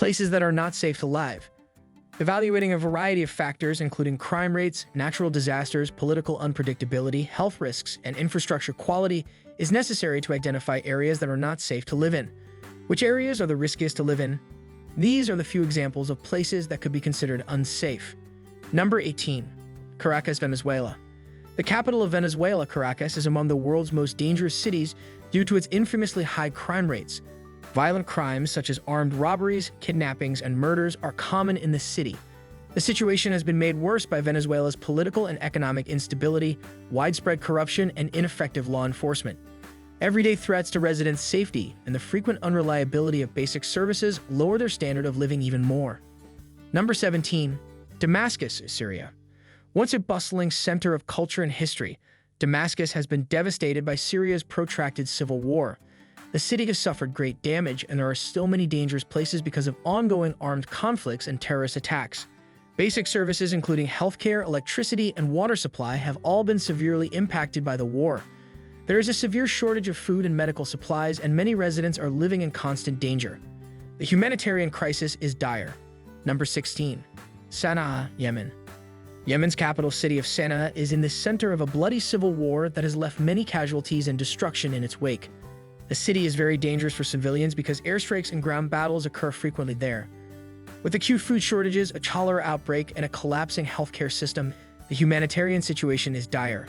Places that are not safe to live. Evaluating a variety of factors, including crime rates, natural disasters, political unpredictability, health risks, and infrastructure quality, is necessary to identify areas that are not safe to live in. Which areas are the riskiest to live in? These are the few examples of places that could be considered unsafe. Number 18. Caracas, Venezuela. The capital of Venezuela, Caracas, is among the world's most dangerous cities due to its infamously high crime rates. Violent crimes such as armed robberies, kidnappings, and murders are common in the city. The situation has been made worse by Venezuela's political and economic instability, widespread corruption, and ineffective law enforcement. Everyday threats to residents' safety and the frequent unreliability of basic services lower their standard of living even more. Number 17. Damascus, Syria. Once a bustling center of culture and history, Damascus has been devastated by Syria's protracted civil war. The city has suffered great damage, and there are still many dangerous places because of ongoing armed conflicts and terrorist attacks. Basic services including healthcare, electricity, and water supply have all been severely impacted by the war. There is a severe shortage of food and medical supplies, and many residents are living in constant danger. The humanitarian crisis is dire. Number 16. Sana'a, Yemen. Yemen's capital city of Sana'a is in the center of a bloody civil war that has left many casualties and destruction in its wake. The city is very dangerous for civilians because airstrikes and ground battles occur frequently there. With acute food shortages, a cholera outbreak, and a collapsing healthcare system, the humanitarian situation is dire.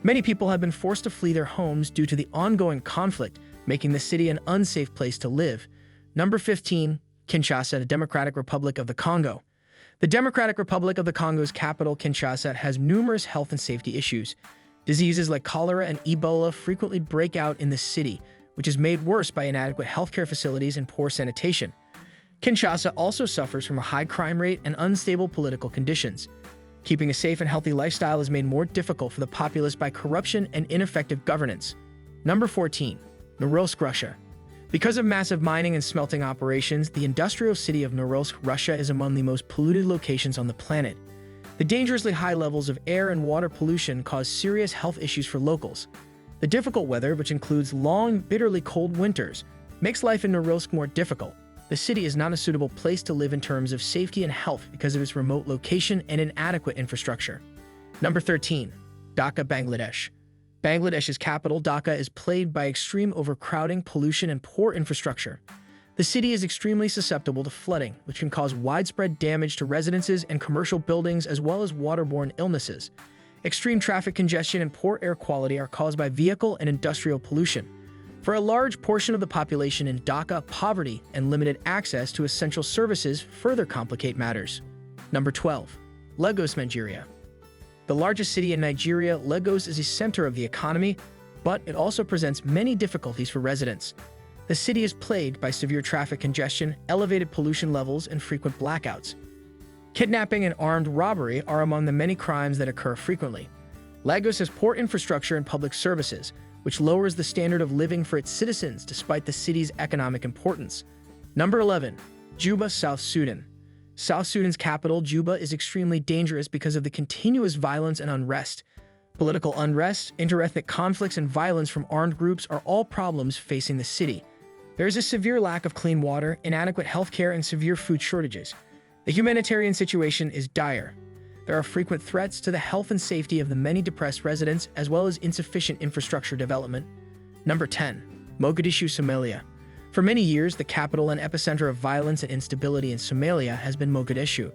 Many people have been forced to flee their homes due to the ongoing conflict, making the city an unsafe place to live. Number 15. Kinshasa, the Democratic Republic of the Congo. The Democratic Republic of the Congo's capital, Kinshasa, has numerous health and safety issues. Diseases like cholera and Ebola frequently break out in the city, which is made worse by inadequate healthcare facilities and poor sanitation. Kinshasa also suffers from a high crime rate and unstable political conditions. Keeping a safe and healthy lifestyle is made more difficult for the populace by corruption and ineffective governance. Number 14. Norilsk, Russia. Because of massive mining and smelting operations, the industrial city of Norilsk, Russia is among the most polluted locations on the planet. The dangerously high levels of air and water pollution cause serious health issues for locals. The difficult weather, which includes long, bitterly cold winters, makes life in Norilsk more difficult. The city is not a suitable place to live in terms of safety and health because of its remote location and inadequate infrastructure. Number 13. Dhaka, Bangladesh. Bangladesh's capital, Dhaka, is plagued by extreme overcrowding, pollution, and poor infrastructure. The city is extremely susceptible to flooding, which can cause widespread damage to residences and commercial buildings as well as waterborne illnesses. Extreme traffic congestion and poor air quality are caused by vehicle and industrial pollution. For a large portion of the population in Dhaka, poverty and limited access to essential services further complicate matters. Number 12. Lagos, Nigeria. The largest city in Nigeria, Lagos is a center of the economy, but it also presents many difficulties for residents. The city is plagued by severe traffic congestion, elevated pollution levels, and frequent blackouts. Kidnapping and armed robbery are among the many crimes that occur frequently. Lagos has poor infrastructure and public services, which lowers the standard of living for its citizens despite the city's economic importance. Number 11. Juba, South Sudan. South Sudan's capital, Juba, is extremely dangerous because of the continuous violence and unrest. Political unrest, interethnic conflicts, and violence from armed groups are all problems facing the city. There is a severe lack of clean water, inadequate healthcare, and severe food shortages. The humanitarian situation is dire. There are frequent threats to the health and safety of the many depressed residents, as well as insufficient infrastructure development. Number 10. Mogadishu, Somalia. For many years, the capital and epicenter of violence and instability in Somalia has been Mogadishu.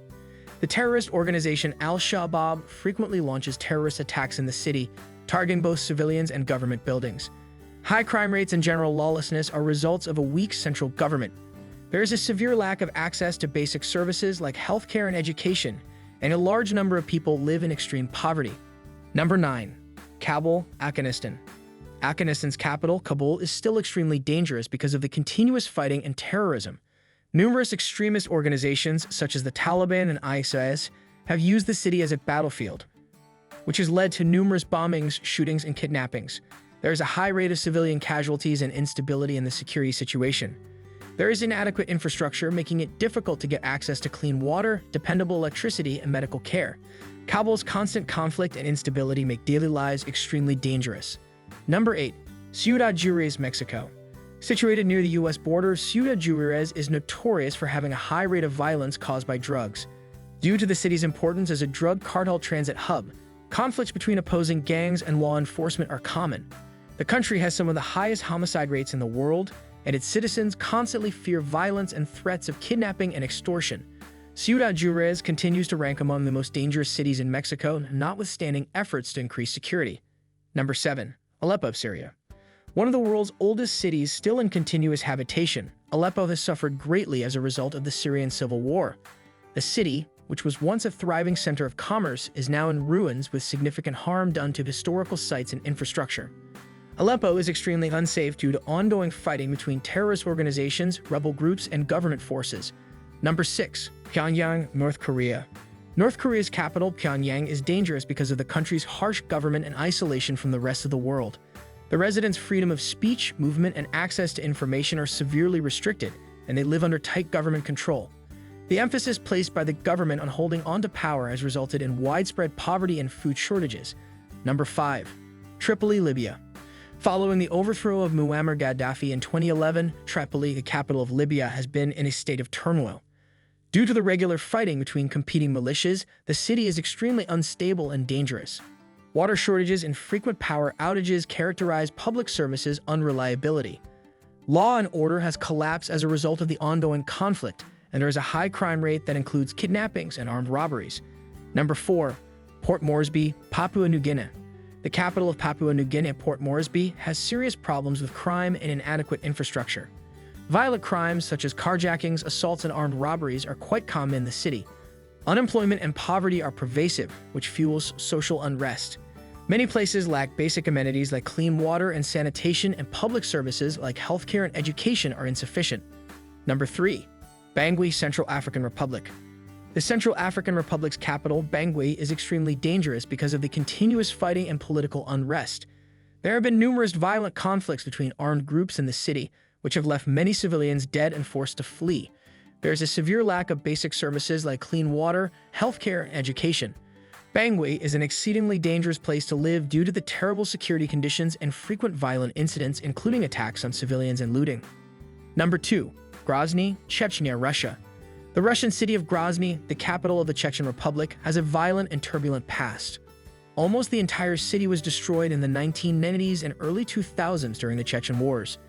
The terrorist organization Al-Shabaab frequently launches terrorist attacks in the city, targeting both civilians and government buildings. High crime rates and general lawlessness are results of a weak central government. There is a severe lack of access to basic services like healthcare and education, and a large number of people live in extreme poverty. Number 9. Kabul, Afghanistan. Afghanistan's capital, Kabul, is still extremely dangerous because of the continuous fighting and terrorism. Numerous extremist organizations, such as the Taliban and ISIS, have used the city as a battlefield, which has led to numerous bombings, shootings, and kidnappings. There is a high rate of civilian casualties and instability in the security situation. There is inadequate infrastructure, making it difficult to get access to clean water, dependable electricity, and medical care. Kabul's constant conflict and instability make daily lives extremely dangerous. Number 8. Ciudad Juárez, Mexico. Situated near the U.S. border, Ciudad Juarez is notorious for having a high rate of violence caused by drugs. Due to the city's importance as a drug cartel transit hub, conflicts between opposing gangs and law enforcement are common. The country has some of the highest homicide rates in the world, and its citizens constantly fear violence and threats of kidnapping and extortion. Ciudad Juarez continues to rank among the most dangerous cities in Mexico, notwithstanding efforts to increase security. Number 7. Aleppo, Syria. One of the world's oldest cities still in continuous habitation, Aleppo has suffered greatly as a result of the Syrian civil war. The city, which was once a thriving center of commerce, is now in ruins with significant harm done to historical sites and infrastructure. Aleppo is extremely unsafe due to ongoing fighting between terrorist organizations, rebel groups, and government forces. Number 6. Pyongyang, North Korea. North Korea's capital, Pyongyang, is dangerous because of the country's harsh government and isolation from the rest of the world. The residents' freedom of speech, movement, and access to information are severely restricted, and they live under tight government control. The emphasis placed by the government on holding onto power has resulted in widespread poverty and food shortages. Number 5. Tripoli, Libya. Following the overthrow of Muammar Gaddafi in 2011, Tripoli, the capital of Libya, has been in a state of turmoil. Due to the regular fighting between competing militias, the city is extremely unstable and dangerous. Water shortages and frequent power outages characterize public services' unreliability. Law and order has collapsed as a result of the ongoing conflict, and there is a high crime rate that includes kidnappings and armed robberies. Number 4. Port Moresby, Papua New Guinea. The capital of Papua New Guinea, Port Moresby, has serious problems with crime and inadequate infrastructure. Violent crimes such as carjackings, assaults, and armed robberies are quite common in the city. Unemployment and poverty are pervasive, which fuels social unrest. Many places lack basic amenities like clean water and sanitation, and public services like healthcare and education are insufficient. Number 3. Bangui, Central African Republic. The Central African Republic's capital, Bangui, is extremely dangerous because of the continuous fighting and political unrest. There have been numerous violent conflicts between armed groups in the city, which have left many civilians dead and forced to flee. There is a severe lack of basic services like clean water, healthcare, and education. Bangui is an exceedingly dangerous place to live due to the terrible security conditions and frequent violent incidents, including attacks on civilians and looting. Number 2. Grozny, Chechnya, Russia. The Russian city of Grozny, the capital of the Chechen Republic, has a violent and turbulent past. Almost the entire city was destroyed in the 1990s and early 2000s during the Chechen Wars.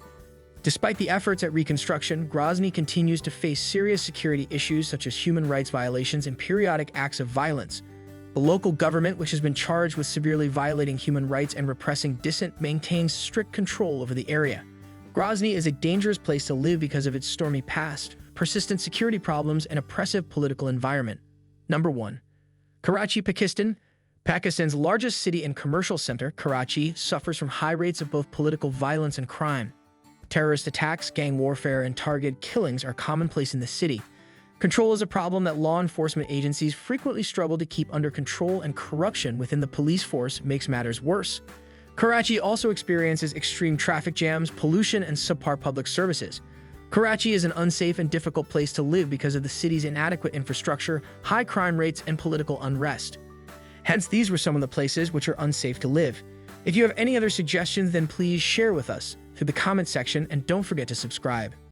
Despite the efforts at reconstruction, Grozny continues to face serious security issues such as human rights violations and periodic acts of violence. The local government, which has been charged with severely violating human rights and repressing dissent, maintains strict control over the area. Grozny is a dangerous place to live because of its stormy past, persistent security problems, and oppressive political environment. Number 1. Karachi, Pakistan. Pakistan's largest city and commercial center, Karachi, suffers from high rates of both political violence and crime. Terrorist attacks, gang warfare, and targeted killings are commonplace in the city. Control is a problem that law enforcement agencies frequently struggle to keep under control, and corruption within the police force makes matters worse. Karachi also experiences extreme traffic jams, pollution, and subpar public services. Karachi is an unsafe and difficult place to live because of the city's inadequate infrastructure, high crime rates, and political unrest. Hence, these were some of the places which are unsafe to live. If you have any other suggestions, then please share with us through the comment section, and don't forget to subscribe.